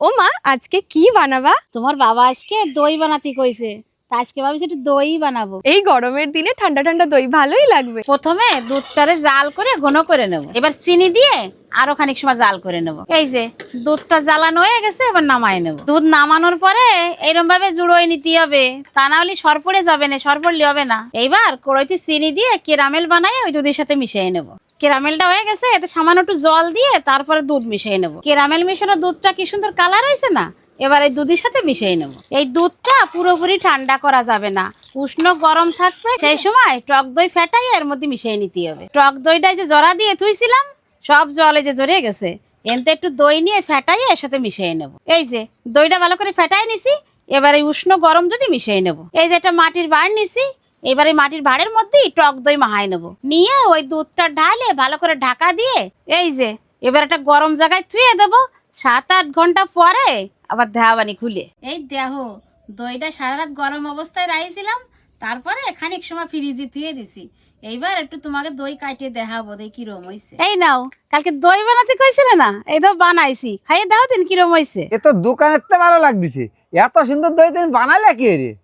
ও মা, আজকে কি বানাবা? তোমার বাবা আজকে দই বানাতে কইছে, তা আজকে ভাবছি একটু দই বানাবো। এই গরমের দিনে ঠান্ডা ঠান্ডা দই ভালোই লাগবে। প্রথমে দুধটারে জাল করে ঘন করে নেব, এবার চিনি দিয়ে আরো খানিক সময় জাল করে নেব। এই যে দুধটা জ্বালানো হয়ে গেছে, এবার নামাই নেব। দুধ নামানোর পরে এরকম ভাবে জুড়োই নিতে হবে, তা না হলে সর পড়ে যাবে না, সর পড়লে হবে না। এইবার কড়াইতে চিনি দিয়ে ক্যারামেল বানাই ওই দুধের সাথে মিশিয়ে নেব। ক্যারামেলটা হয়ে গেছে, এতে সামান্য একটু জল দিয়ে তারপরে দুধ মিশিয়ে নেব। ক্যারামেল মিশানো দুধটা কি সুন্দর কালার হয়েছে না। এবার এই দুধের সাথে মিশিয়ে নেব। এই দুধটা পুরোপুরি ঠান্ডা করা যাবে না, উষ্ণ গরম থাকবে। সেই সময় টক দই ফেটাই এর মধ্যে মিশিয়ে নিতে হবে। টক দইটা যে জরা দিয়ে থুইছিলাম সব জলে যে জড়িয়ে গেছে, এতে একটু দই নিয়ে ফেটাই এর সাথে মিশিয়ে নেব। এই যে দইটা ভালো করে ফেটাই নিছি, এবার এই উষ্ণ গরম যদি মিশিয়ে নেব। এই যে একটা মাটির ভাঁড় নিছি, এবার এই মাটির ভাঁড়ের মধ্যেই টক দই মাহাই নেব। নিয়ে ওই দুধটা ঢালে ভালো করে ঢাকা দিয়ে এই যে এবার একটা গরম জায়গায় থুয়ে দেবো। 7-8 ঘন্টা পরে আবার দেহাবানি খুলে এই দেহ দইটা সারা রাত গরম অবস্থায় রাখিছিলাম, তারপরে খানিক সময় ফ্রিজে থুয়ে দিছি। এইবার একটু তোমাকে দই কাটিয়ে দেখাবো, দেখ কিরম হইছে। এই নাও, কালকে দই বানাতে কইছিলে না, এই তো বানাইছি, খাইয়ে দাও দিন কিরম হইছে। এ তো দোকানের তো ভালো লাগতেছে। এত সুন্দর দই তুমি বানালে কি রে?